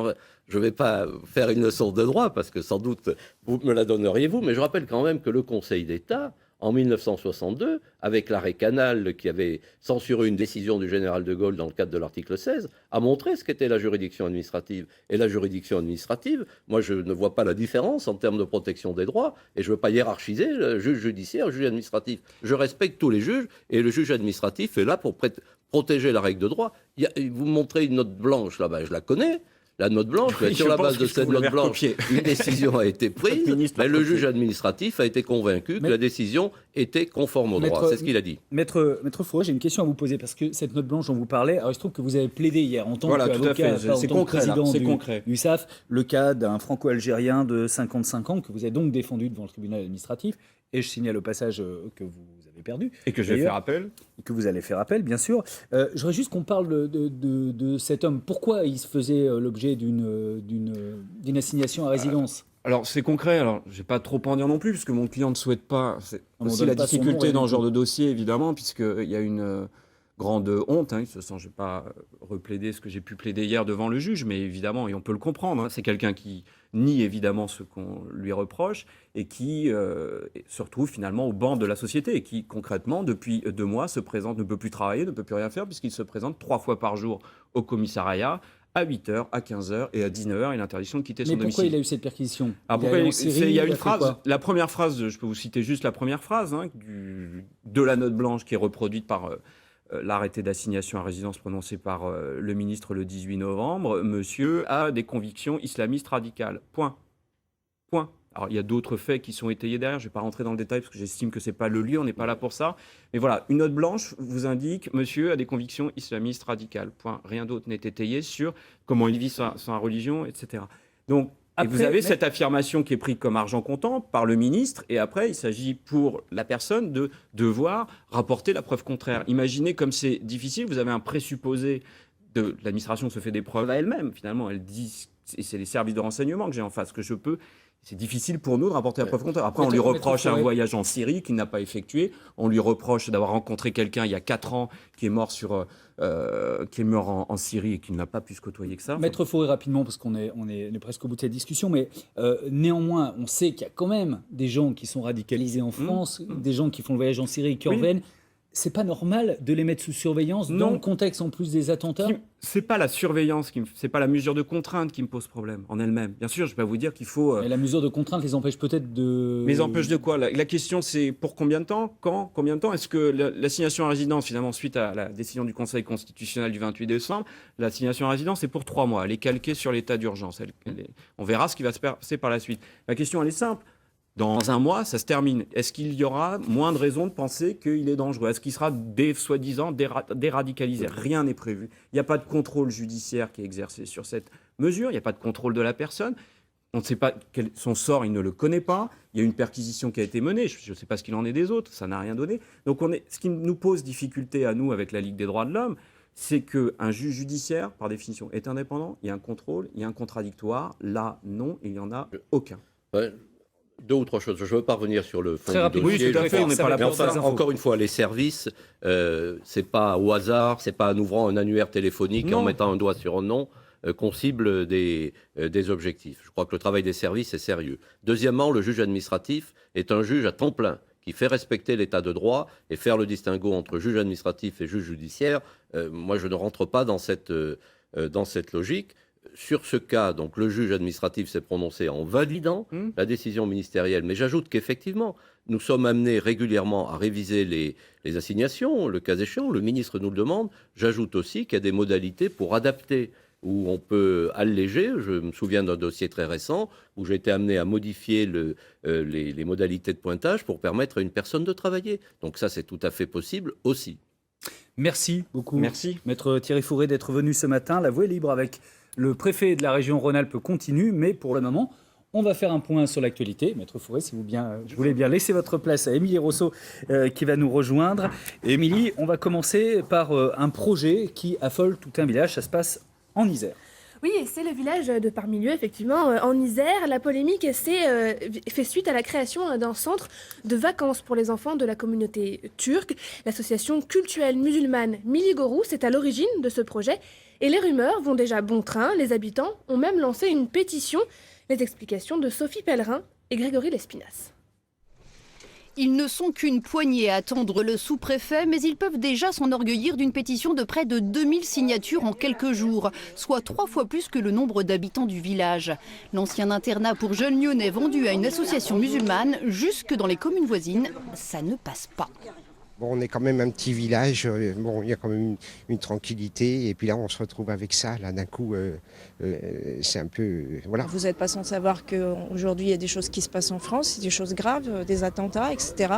je ne vais pas faire une leçon de droit, parce que sans doute vous me la donneriez vous, mais je rappelle quand même que le Conseil d'État, en 1962, avec l'arrêt Canal qui avait censuré une décision du général de Gaulle dans le cadre de l'article 16, a montré ce qu'était la juridiction administrative. Et la juridiction administrative, moi je ne vois pas la différence en termes de protection des droits, et je ne veux pas hiérarchiser le juge judiciaire et le juge administratif. Je respecte tous les juges, et le juge administratif est là pour protéger la règle de droit. Vous me montrez une note blanche, là-bas, je la connais. La note blanche, sur la base de cette note blanche, une décision a été prise, mais le juge administratif a été convaincu que la décision était conforme au droit. C'est ce qu'il a dit. Maître Fouret, j'ai une question à vous poser, parce que cette note blanche dont vous parlez, alors il se trouve que vous avez plaidé hier en tant qu'avocat, en tant que président du SAF, le cas d'un franco-algérien de 55 ans que vous avez donc défendu devant le tribunal administratif. Et je signale au passage que vous avez perdu. Et que je vais faire appel. Et que vous allez faire appel, bien sûr. Je voudrais juste qu'on parle de cet homme. Pourquoi il se faisait l'objet d'une assignation à résidence? Alors, c'est concret. Alors, je ne vais pas trop en dire non plus, puisque mon client ne souhaite pas. C'est aussi la difficulté dans ce genre de dossier, évidemment, puisqu'il y a une grande honte. Je ne vais pas replaider ce que j'ai pu plaider hier devant le juge, mais évidemment, et on peut le comprendre, c'est quelqu'un qui nie évidemment ce qu'on lui reproche et qui se retrouve finalement au banc de la société et qui concrètement depuis 2 mois se présente, ne peut plus travailler, ne peut plus rien faire puisqu'il se présente 3 fois par jour au commissariat à 8h, à 15h et à 19h et l'interdiction de quitter son domicile. Mais pourquoi il a eu cette perquisition? Il y a une phrase, la première phrase, je peux vous citer juste la première phrase de la note blanche qui est reproduite par l'arrêté d'assignation à résidence prononcé par le ministre le 18 novembre. Monsieur a des convictions islamistes radicales. Point. Alors, il y a d'autres faits qui sont étayés derrière. Je ne vais pas rentrer dans le détail parce que j'estime que ce n'est pas le lieu, on n'est pas là pour ça. Mais voilà, une note blanche vous indique « Monsieur a des convictions islamistes radicales ». Point. Rien d'autre n'est étayé sur comment il vit sa religion, etc. Donc, après, vous avez cette affirmation qui est prise comme argent comptant par le ministre. Et après, il s'agit pour la personne de devoir rapporter la preuve contraire. Imaginez comme c'est difficile. Vous avez un présupposé de l'administration se fait des preuves à elle-même. Finalement, elle dit, et c'est les services de renseignement que j'ai en face, que je peux... C'est difficile pour nous de rapporter la preuve contraire. Après, on lui reproche un voyage en Syrie qu'il n'a pas effectué. On lui reproche d'avoir rencontré quelqu'un il y a 4 ans qui est mort, qui est mort en Syrie et qui n'a pas pu se côtoyer que ça. Maître Fauré, rapidement, parce qu'on est presque au bout de cette discussion, mais néanmoins, on sait qu'il y a quand même des gens qui sont radicalisés en France, des gens qui font le voyage en Syrie et qui reviennent. C'est pas normal de les mettre sous surveillance dans le contexte en plus des attentats? C'est pas la surveillance, c'est pas la mesure de contrainte qui me pose problème en elle-même. Bien sûr, je vais pas vous dire qu'il faut... Mais la mesure de contrainte les empêche peut-être de... Mais les empêche de quoi? La question c'est pour combien de temps? Quand? Combien de temps? Est-ce que l'assignation à résidence, finalement, suite à la décision du Conseil constitutionnel du 28 décembre, l'assignation à résidence c'est pour 3 mois. Elle est calquée sur l'état d'urgence. On verra ce qui va se passer par la suite. La question elle est simple. Dans 1 mois, ça se termine. Est-ce qu'il y aura moins de raisons de penser qu'il est dangereux? Est-ce qu'il sera soi-disant déradicalisé? Rien n'est prévu. Il n'y a pas de contrôle judiciaire qui est exercé sur cette mesure. Il n'y a pas de contrôle de la personne. On ne sait pas son sort, il ne le connaît pas. Il y a une perquisition qui a été menée. Je ne sais pas ce qu'il en est des autres. Ça n'a rien donné. Donc ce qui nous pose difficulté à nous avec la Ligue des droits de l'homme, c'est qu'un juge judiciaire, par définition, est indépendant. Il y a un contrôle, il y a un contradictoire. Là, non, il n'y en a aucun. Ouais. 2 ou 3 choses. Je ne veux pas revenir sur le fond très du rapide. dossier. Oui, tout à fait. On n'est pas là pour ça. Encore une fois, les services, c'est pas au hasard, c'est pas en ouvrant un annuaire téléphonique et en mettant un doigt sur un nom qu'on cible des objectifs. Je crois que le travail des services est sérieux. Deuxièmement, le juge administratif est un juge à temps plein qui fait respecter l'état de droit et faire le distinguo entre juge administratif et juge judiciaire. Moi, je ne rentre pas dans cette logique. Sur ce cas, donc, le juge administratif s'est prononcé en validant la décision ministérielle. Mais j'ajoute qu'effectivement, nous sommes amenés régulièrement à réviser les assignations, le cas échéant, le ministre nous le demande. J'ajoute aussi qu'il y a des modalités pour adapter, où on peut alléger. Je me souviens d'un dossier très récent où j'ai été amené à modifier les modalités de pointage pour permettre à une personne de travailler. Donc ça, c'est tout à fait possible aussi. Merci beaucoup. Merci. Maître Thierry Fauré d'être venu ce matin. La voie est libre avec le préfet de la région Rhône-Alpes continue, mais pour le moment, on va faire un point sur l'actualité. Maître Fauré, si vous voulez bien laisser votre place à Émilie Rousseau qui va nous rejoindre. Émilie, on va commencer par un projet qui affole tout un village. Ça se passe en Isère. Oui, et c'est le village de Parmilieu, effectivement, en Isère. La polémique fait suite à la création d'un centre de vacances pour les enfants de la communauté turque. L'association cultuelle musulmane Miligorou, c'est à l'origine de ce projet. Et les rumeurs vont déjà bon train. Les habitants ont même lancé une pétition. Les explications de Sophie Pellerin et Grégory Lespinasse. Ils ne sont qu'une poignée à attendre le sous-préfet, mais ils peuvent déjà s'enorgueillir d'une pétition de près de 2000 signatures en quelques jours, soit 3 fois plus que le nombre d'habitants du village. L'ancien internat pour jeunes lyonnais vendu à une association musulmane, jusque dans les communes voisines, ça ne passe pas. Bon, on est quand même un petit village, bon, il y a quand même une tranquillité, et puis là on se retrouve avec ça, là d'un coup, c'est un peu... voilà. Vous n'êtes pas sans savoir qu'aujourd'hui il y a des choses qui se passent en France, des choses graves, des attentats, etc.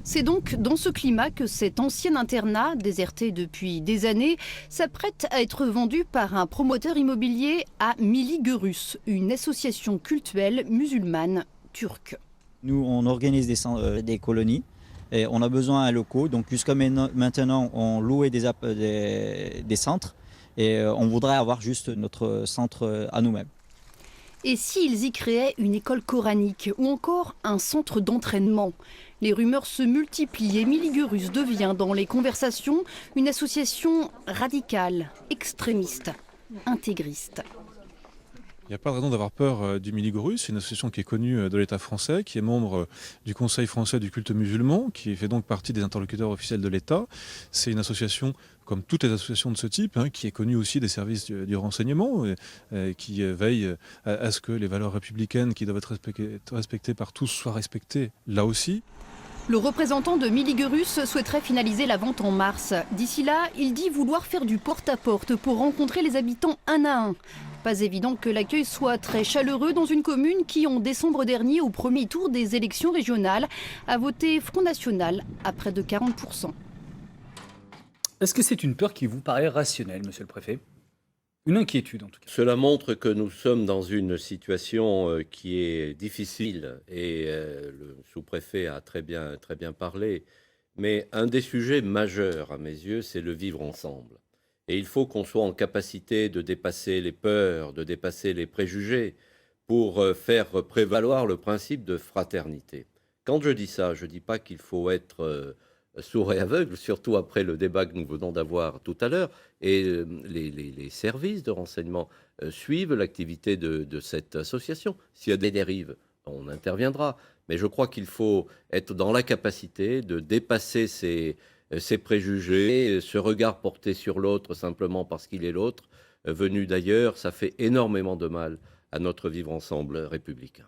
C'est donc dans ce climat que cet ancien internat, déserté depuis des années, s'apprête à être vendu par un promoteur immobilier à Miligorus, une association cultuelle musulmane turque. Nous, on organise des colonies. Et on a besoin de locaux, donc jusqu'à maintenant on louait des centres et on voudrait avoir juste notre centre à nous-mêmes. Et s'ils y créaient une école coranique ou encore un centre d'entraînement? Les rumeurs se multiplient et Miligorus devient dans les conversations une association radicale, extrémiste, intégriste. Il n'y a pas de raison d'avoir peur du Miligorus. C'est une association qui est connue de l'État français, qui est membre du Conseil français du culte musulman, qui fait donc partie des interlocuteurs officiels de l'État. C'est une association, comme toutes les associations de ce type, qui est connue aussi des services du renseignement, qui veille à ce que les valeurs républicaines qui doivent être respectées par tous soient respectées là aussi. Le représentant de Miligorus souhaiterait finaliser la vente en mars. D'ici là, il dit vouloir faire du porte-à-porte pour rencontrer les habitants un à un. Pas évident que l'accueil soit très chaleureux dans une commune qui, en décembre dernier, au premier tour des élections régionales, a voté Front National à près de 40%. Est-ce que c'est une peur qui vous paraît rationnelle, monsieur le préfet ? Une inquiétude, en tout cas. Cela montre que nous sommes dans une situation qui est difficile et le sous-préfet a très bien parlé. Mais un des sujets majeurs, à mes yeux, c'est le vivre ensemble. Et il faut qu'on soit en capacité de dépasser les peurs, de dépasser les préjugés pour faire prévaloir le principe de fraternité. Quand je dis ça, je ne dis pas qu'il faut être sourd et aveugle, surtout après le débat que nous venons d'avoir tout à l'heure. Et les services de renseignement suivent l'activité de cette association. S'il y a des dérives, on interviendra. Mais je crois qu'il faut être dans la capacité de dépasser ces préjugés, ce regard porté sur l'autre simplement parce qu'il est l'autre, venu d'ailleurs. Ça fait énormément de mal à notre vivre ensemble républicain.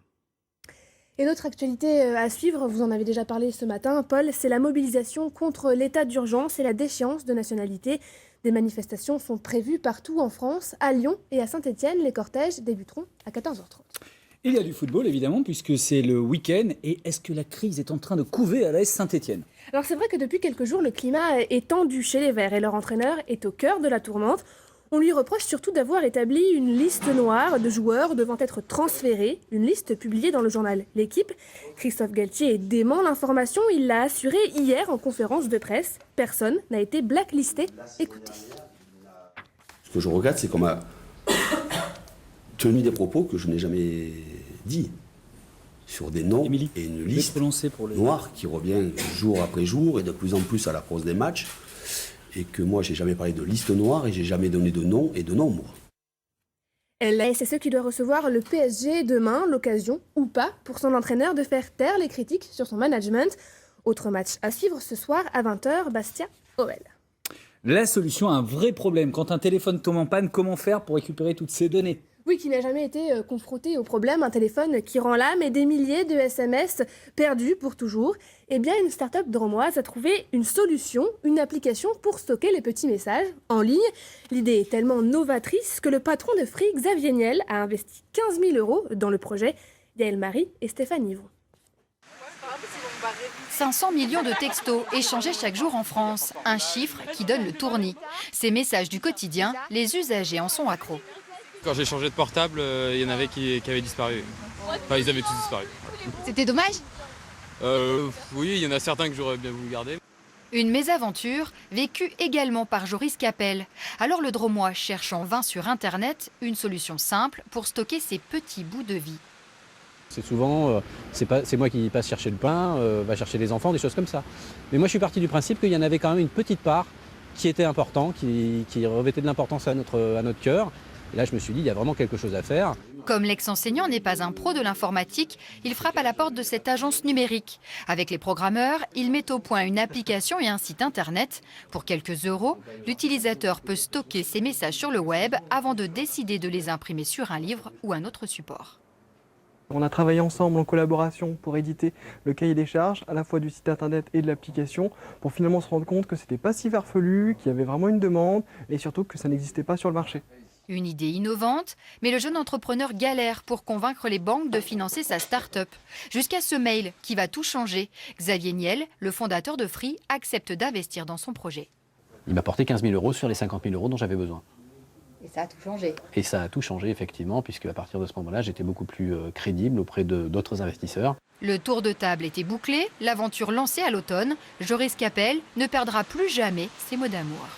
Et notre actualité à suivre, vous en avez déjà parlé ce matin, Paul, c'est la mobilisation contre l'état d'urgence et la déchéance de nationalité. Des manifestations sont prévues partout en France. À Lyon et à Saint-Étienne, les cortèges débuteront à 14h30. Il y a du football, évidemment, puisque c'est le week-end. Et est-ce que la crise est en train de couver à l'AS Saint-Étienne ? Alors c'est vrai que depuis quelques jours, le climat est tendu chez les Verts et leur entraîneur est au cœur de la tourmente. On lui reproche surtout d'avoir établi une liste noire de joueurs devant être transférés, une liste publiée dans le journal L'Équipe. Christophe Galtier dément l'information, il l'a assuré hier en conférence de presse. Personne n'a été blacklisté. Écoutez. Ce que je regrette, c'est qu'on m'a tenu des propos que je n'ai jamais dit sur des noms Émilie, et une liste pour le... noire qui revient jour après jour et de plus en plus à la pause des matchs. Et que moi, j'ai jamais parlé de liste noire et j'ai jamais donné de nom et de nombre. La SSE qui doit recevoir le PSG demain, l'occasion, ou pas, pour son entraîneur de faire taire les critiques sur son management. Autre match à suivre ce soir à 20h, Bastia-OL. La solution à un vrai problème. Quand un téléphone tombe en panne, comment faire pour récupérer toutes ces données ? Oui, qui n'a jamais été confronté au problème, un téléphone qui rend l'âme et des milliers de SMS perdus pour toujours. Eh bien, une start-up drômoise a trouvé une solution, une application pour stocker les petits messages en ligne. L'idée est tellement novatrice que le patron de Free, Xavier Niel, a investi 15 000 € dans le projet. Yael Marie et Stéphane Yvon. 500 millions de textos échangés chaque jour en France, un chiffre qui donne le tournis. Ces messages du quotidien, les usagers en sont accros. Quand j'ai changé de portable, il y en avait qui avaient disparu. Enfin, ils avaient tous disparu. C'était dommage ? Oui, il y en a certains que j'aurais bien voulu garder. Une mésaventure vécue également par Joris Capel. Alors le Drômois cherche en vain sur Internet une solution simple pour stocker ces petits bouts de vie. C'est souvent, c'est moi qui passe chercher le pain, va chercher les enfants, des choses comme ça. Mais moi je suis parti du principe qu'il y en avait quand même une petite part qui était important, qui revêtait de l'importance à notre cœur. Et là, je me suis dit, il y a vraiment quelque chose à faire. Comme l'ex-enseignant n'est pas un pro de l'informatique, il frappe à la porte de cette agence numérique. Avec les programmeurs, il met au point une application et un site internet. Pour quelques euros, l'utilisateur peut stocker ses messages sur le web avant de décider de les imprimer sur un livre ou un autre support. On a travaillé ensemble en collaboration pour éditer le cahier des charges, à la fois du site internet et de l'application, pour finalement se rendre compte que c'était pas si farfelu, qu'il y avait vraiment une demande et surtout que ça n'existait pas sur le marché. Une idée innovante, mais le jeune entrepreneur galère pour convaincre les banques de financer sa start-up. Jusqu'à ce mail qui va tout changer. Xavier Niel, le fondateur de Free, accepte d'investir dans son projet. Il m'a porté 15 000 € sur les 50 000 € dont j'avais besoin. Et ça a tout changé. Et ça a tout changé, effectivement, puisque à partir de ce moment-là, j'étais beaucoup plus crédible auprès d'autres investisseurs. Le tour de table était bouclé, l'aventure lancée à l'automne. Joris Capel ne perdra plus jamais ses mots d'amour.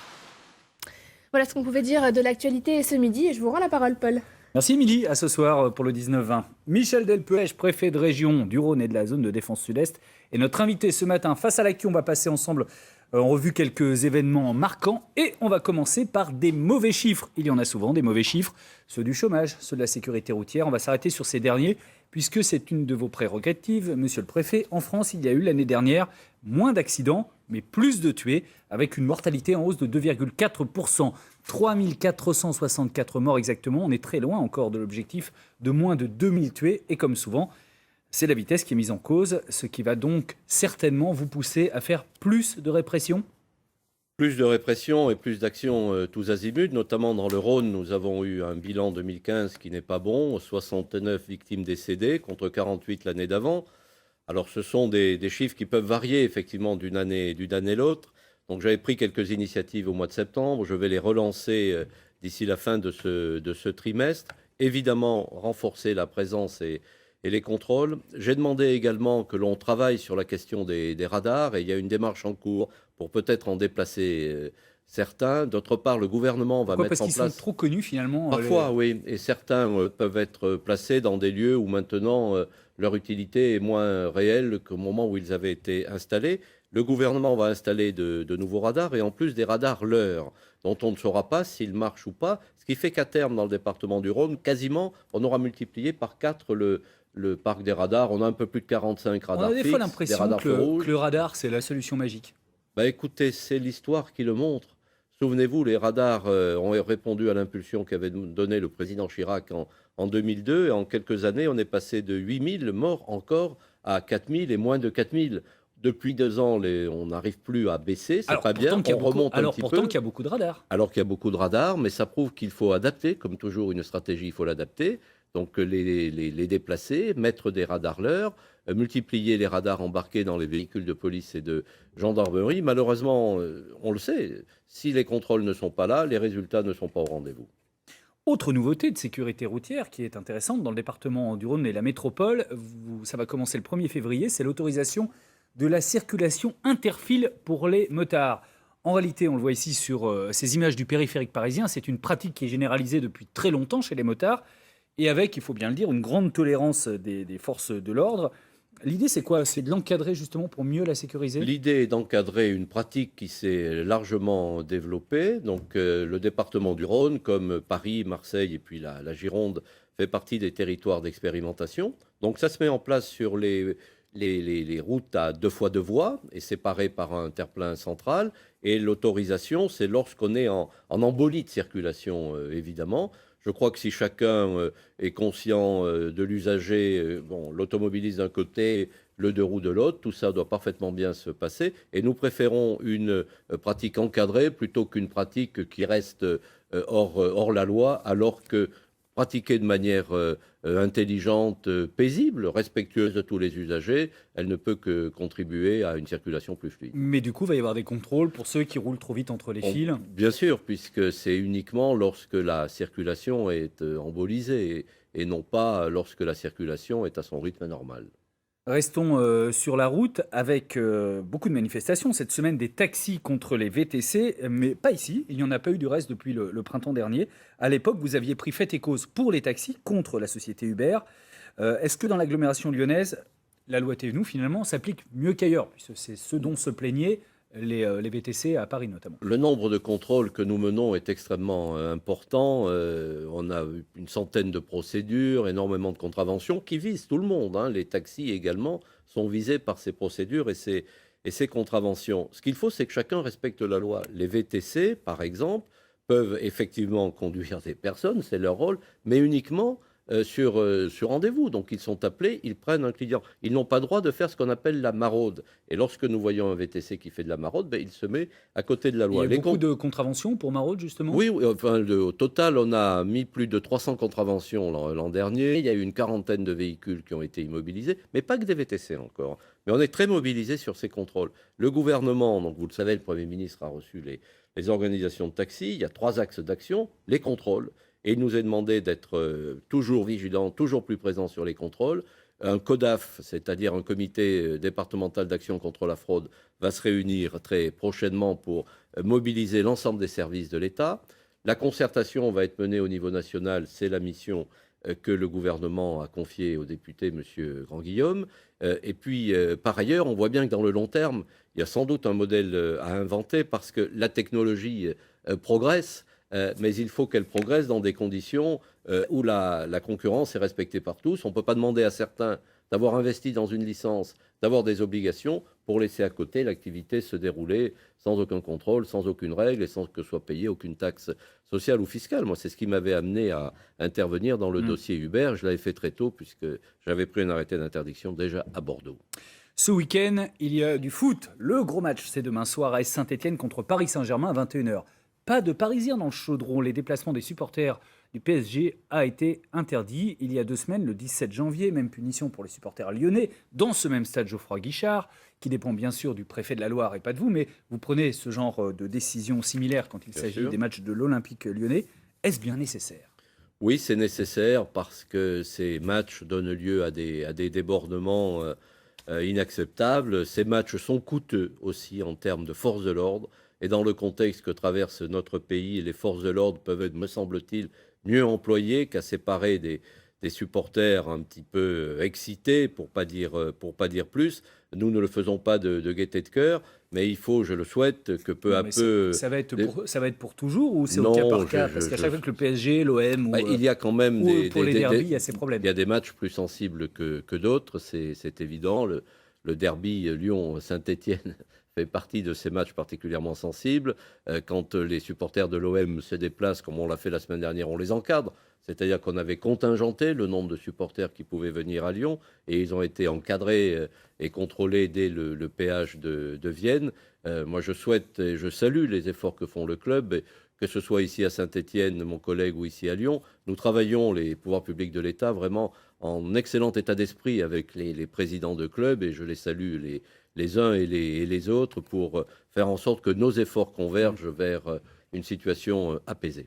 Voilà ce qu'on pouvait dire de l'actualité ce midi et je vous rends la parole, Paul. Merci Émilie, à ce soir pour le 19-20. Michel Delpech, préfet de région du Rhône et de la zone de défense sud-est, est notre invité ce matin. Face à l'actu, on va passer ensemble On revue quelques événements marquants et on va commencer par des mauvais chiffres. Il y en a souvent, des mauvais chiffres, ceux du chômage, ceux de la sécurité routière. On va s'arrêter sur ces derniers puisque c'est une de vos prérogatives, monsieur le préfet. En France, il y a eu l'année dernière moins d'accidents, mais plus de tués, avec une mortalité en hausse de 2,4%. 3 464 morts exactement. On est très loin encore de l'objectif de moins de 2000 tués. Et comme souvent, c'est la vitesse qui est mise en cause, ce qui va donc certainement vous pousser à faire plus de répression. Plus de répression et plus d'actions tous azimuts, notamment dans le Rhône. Nous avons eu un bilan 2015 qui n'est pas bon, 69 victimes décédées contre 48 l'année d'avant. Alors ce sont des chiffres qui peuvent varier effectivement d'une année l'autre. Donc j'avais pris quelques initiatives au mois de septembre, je vais les relancer d'ici la fin de ce trimestre. Évidemment, renforcer la présence et les contrôles. J'ai demandé également que l'on travaille sur la question des radars et il y a une démarche en cours pour peut-être en déplacer certains. D'autre part, le gouvernement va mettre en place... Parce qu'ils sont trop connus finalement. Parfois, oui. Et certains peuvent être placés dans des lieux où maintenant leur utilité est moins réelle qu'au moment où ils avaient été installés. Le gouvernement va installer de nouveaux radars et en plus des radars leurres dont on ne saura pas s'ils marchent ou pas. Ce qui fait qu'à terme, dans le département du Rhône, quasiment, on aura multiplié par 4 le parc des radars. On a un peu plus de 45 radars fixes. On a des fois l'impression que le radar, c'est la solution magique. Écoutez, c'est l'histoire qui le montre. Souvenez-vous, les radars ont répondu à l'impulsion qu'avait donnée le président Chirac en 2002. Et en quelques années, on est passé de 8000 morts encore à 4000 et moins de 4000. Depuis 2 ans, on n'arrive plus à baisser, c'est pas bien, on remonte un petit peu. Alors pourtant qu'il y a beaucoup de radars. Alors qu'il y a beaucoup de radars, mais ça prouve qu'il faut adapter, comme toujours une stratégie, il faut l'adapter. Donc les déplacer, mettre des radars leurres, multiplier les radars embarqués dans les véhicules de police et de gendarmerie. Malheureusement, on le sait, si les contrôles ne sont pas là, les résultats ne sont pas au rendez-vous. Autre nouveauté de sécurité routière qui est intéressante dans le département du Rhône et la métropole, ça va commencer le 1er février, c'est l'autorisation de la circulation interfile pour les motards. En réalité, on le voit ici sur ces images du périphérique parisien, c'est une pratique qui est généralisée depuis très longtemps chez les motards et avec, il faut bien le dire, une grande tolérance des forces de l'ordre. L'idée, c'est quoi? C'est de l'encadrer justement pour mieux la sécuriser? L'idée est d'encadrer une pratique qui s'est largement développée. Donc, le département du Rhône, comme Paris, Marseille et puis la Gironde, fait partie des territoires d'expérimentation. Donc, ça se met en place sur les routes à 2 fois 2 voies et séparées par un terre-plein central. Et l'autorisation, c'est lorsqu'on est en embolie de circulation, évidemment. Je crois que si chacun est conscient de l'usager, l'automobiliste d'un côté, le 2 roues de l'autre, tout ça doit parfaitement bien se passer. Et nous préférons une pratique encadrée plutôt qu'une pratique qui reste hors la loi, alors que pratiquée de manière intelligente, paisible, respectueuse de tous les usagers, elle ne peut que contribuer à une circulation plus fluide. Mais du coup, il va y avoir des contrôles pour ceux qui roulent trop vite entre les fils. Bien sûr, puisque c'est uniquement lorsque la circulation est embolisée et non pas lorsque la circulation est à son rythme normal. Restons sur la route avec beaucoup de manifestations. Cette semaine, des taxis contre les VTC, mais pas ici. Il n'y en a pas eu du reste depuis le printemps dernier. À l'époque, vous aviez pris fait et cause pour les taxis contre la société Uber. Est-ce que dans l'agglomération lyonnaise, la loi Thévenoud, finalement, s'applique mieux qu'ailleurs? Puisque c'est ce dont se plaignaient les VTC à Paris notamment. Le nombre de contrôles que nous menons est extrêmement important. On a une centaine de procédures, énormément de contraventions qui visent tout le monde. Les taxis également sont visés par ces procédures et ces contraventions. Ce qu'il faut, c'est que chacun respecte la loi. Les VTC, par exemple, peuvent effectivement conduire des personnes, c'est leur rôle, mais uniquement sur rendez-vous. Donc ils sont appelés, ils prennent un client. Ils n'ont pas le droit de faire ce qu'on appelle la maraude. Et lorsque nous voyons un VTC qui fait de la maraude, il se met à côté de la loi. Il y a beaucoup de contraventions pour maraude, justement? Oui, au total, on a mis plus de 300 contraventions l'an dernier. Il y a eu une quarantaine de véhicules qui ont été immobilisés, mais pas que des VTC encore. Mais on est très mobilisés sur ces contrôles. Le gouvernement, donc vous le savez, le Premier ministre a reçu les organisations de taxi. Il y a 3 axes d'action. Les contrôles. Et il nous est demandé d'être toujours vigilants, toujours plus présents sur les contrôles. Un CODAF, c'est-à-dire un comité départemental d'action contre la fraude, va se réunir très prochainement pour mobiliser l'ensemble des services de l'État. La concertation va être menée au niveau national, c'est la mission que le gouvernement a confié au député M. Grand-Guillaume. Et puis, par ailleurs, on voit bien que dans le long terme, il y a sans doute un modèle à inventer parce que la technologie progresse, mais il faut qu'elle progresse dans des conditions où la concurrence est respectée par tous. On ne peut pas demander à certains d'avoir investi dans une licence, d'avoir des obligations pour laisser à côté l'activité se dérouler sans aucun contrôle, sans aucune règle et sans que soit payée aucune taxe sociale ou fiscale. Moi, c'est ce qui m'avait amené à intervenir dans le dossier Uber. Je l'avais fait très tôt puisque j'avais pris un arrêté d'interdiction déjà à Bordeaux. Ce week-end, il y a du foot. Le gros match, c'est demain soir à AS Saint-Etienne contre Paris Saint-Germain à 21h. Pas de Parisiens dans le chaudron. Les déplacements des supporters du PSG a été interdit il y a 2 semaines, le 17 janvier. Même punition pour les supporters lyonnais dans ce même stade Geoffroy-Guichard, qui dépend bien sûr du préfet de la Loire et pas de vous, mais vous prenez ce genre de décision similaire quand il s'agit des matchs de l'Olympique lyonnais. Est-ce bien nécessaire ? Oui, c'est nécessaire parce que ces matchs donnent lieu à des débordements inacceptables. Ces matchs sont coûteux aussi en termes de force de l'ordre. Et dans le contexte que traverse notre pays, les forces de l'ordre peuvent être, me semble-t-il, mieux employées qu'à séparer des supporters un petit peu excités, pour pas dire plus. Nous ne le faisons pas de gaieté de cœur, mais il faut, je le souhaite, que peu à peu... Ça va être pour toujours ou c'est au cas par cas? Parce qu'à chaque fois que le PSG, l'OM il y a quand même pour les derbys, il y a ces problèmes. Il y a des matchs plus sensibles que d'autres, c'est évident. Le derby Lyon-Saint-Étienne fait partie de ces matchs particulièrement sensibles. Quand les supporters de l'OM se déplacent, comme on l'a fait la semaine dernière, on les encadre. C'est-à-dire qu'on avait contingenté le nombre de supporters qui pouvaient venir à Lyon et ils ont été encadrés et contrôlés dès le péage de Vienne. Moi, je souhaite et je salue les efforts que font le club, et que ce soit ici à Saint-Étienne, mon collègue, ou ici à Lyon. Nous travaillons, les pouvoirs publics de l'État, vraiment en excellent état d'esprit avec les présidents de clubs, et je les salue les uns et les autres pour faire en sorte que nos efforts convergent vers une situation apaisée.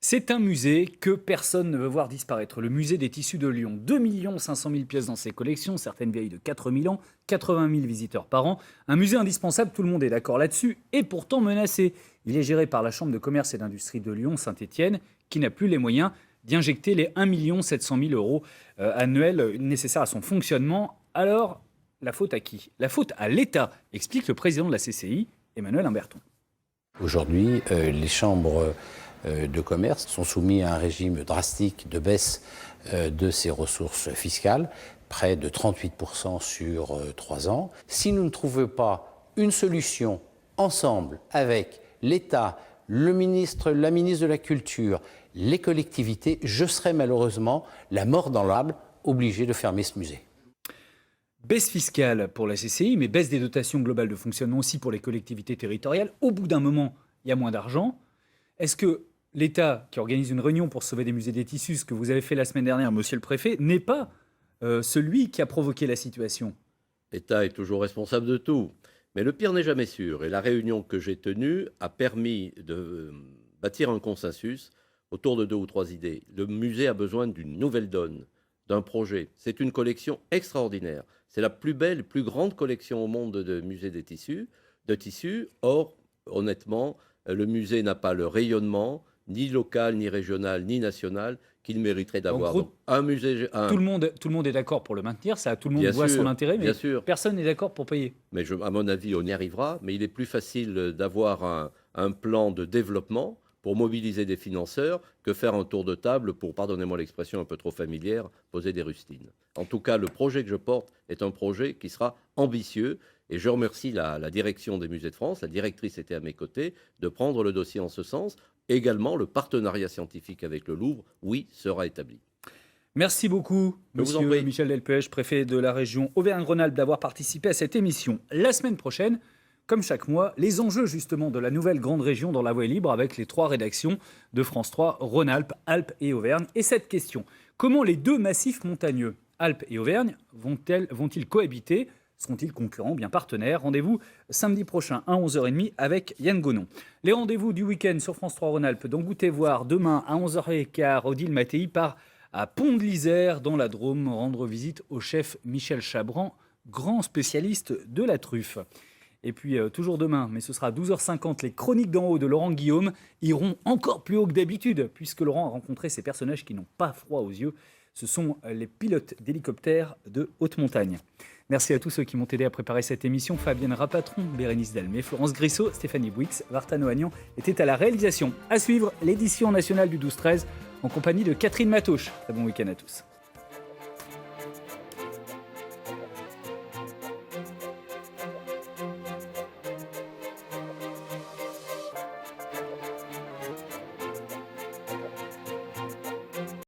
C'est un musée que personne ne veut voir disparaître. Le musée des tissus de Lyon. 2 500 000 pièces dans ses collections, certaines vieilles de 4 000 ans, 80 000 visiteurs par an. Un musée indispensable, tout le monde est d'accord là-dessus, et pourtant menacé. Il est géré par la Chambre de commerce et d'industrie de Lyon, Saint-Étienne, qui n'a plus les moyens d'injecter les 1 700 000 euros annuels nécessaires à son fonctionnement. Alors, la faute à qui? La faute à l'État, explique le président de la CCI, Emmanuel Imberton. Aujourd'hui, les chambres de commerce sont soumis à un régime drastique de baisse de ses ressources fiscales, près de 38% sur 3 ans. Si nous ne trouvons pas une solution ensemble avec l'État, la ministre de la Culture, les collectivités, je serai malheureusement la mort dans l'arbre, obligé de fermer ce musée. Baisse fiscale pour la CCI, mais baisse des dotations globales de fonctionnement aussi pour les collectivités territoriales. Au bout d'un moment, il y a moins d'argent. Est-ce que l'État, qui organise une réunion pour sauver des musées des tissus, ce que vous avez fait la semaine dernière, monsieur le préfet, n'est pas celui qui a provoqué la situation? L'État est toujours responsable de tout. Mais le pire n'est jamais sûr. Et la réunion que j'ai tenue a permis de bâtir un consensus autour de 2 ou 3 idées. Le musée a besoin d'une nouvelle donne, d'un projet. C'est une collection extraordinaire. C'est la plus belle, plus grande collection au monde de musées de tissus. Or, honnêtement, le musée n'a pas le rayonnement, ni local, ni régional, ni national, qu'il mériterait d'avoir. Donc, un musée. Tout le monde est d'accord pour le maintenir, ça, tout le monde voit son intérêt, mais personne n'est d'accord pour payer. Mais à mon avis, on y arrivera. Mais il est plus facile d'avoir un plan de développement pour mobiliser des financeurs que faire un tour de table pour, pardonnez-moi l'expression un peu trop familière, poser des rustines. En tout cas, le projet que je porte est un projet qui sera ambitieux. Et je remercie la direction des musées de France, la directrice était à mes côtés, de prendre le dossier en ce sens. Également, le partenariat scientifique avec le Louvre, oui, sera établi. Merci beaucoup, monsieur Michel Delpech, préfet de la région Auvergne-Rhône-Alpes, d'avoir participé à cette émission. La semaine prochaine, comme chaque mois, les enjeux justement de la nouvelle grande région dans la voie libre avec les 3 rédactions de France 3, Rhône-Alpes, Alpes et Auvergne. Et cette question, comment les 2 massifs montagneux, Alpes et Auvergne, vont-ils cohabiter? Seront-ils concurrents, bien partenaires? Rendez-vous samedi prochain à 11h30 avec Yann Gonon. Les rendez-vous du week-end sur France 3 Rhône-Alpes, dont goûtez voir demain à 11h15, Odile Mattei part à Pont de l'Isère, dans la Drôme, rendre visite au chef Michel Chabran, grand spécialiste de la truffe. Et puis toujours demain, mais ce sera à 12h50, les chroniques d'en haut de Laurent Guillaume iront encore plus haut que d'habitude, puisque Laurent a rencontré ces personnages qui n'ont pas froid aux yeux. Ce sont les pilotes d'hélicoptères de haute montagne. Merci à tous ceux qui m'ont aidé à préparer cette émission. Fabienne Rapatron, Bérénice Dalmé, Florence Grissot, Stéphanie Bouix, Vartano Agnan étaient à la réalisation. À suivre, l'édition nationale du 12-13 en compagnie de Catherine Matouche. Très bon week-end à tous.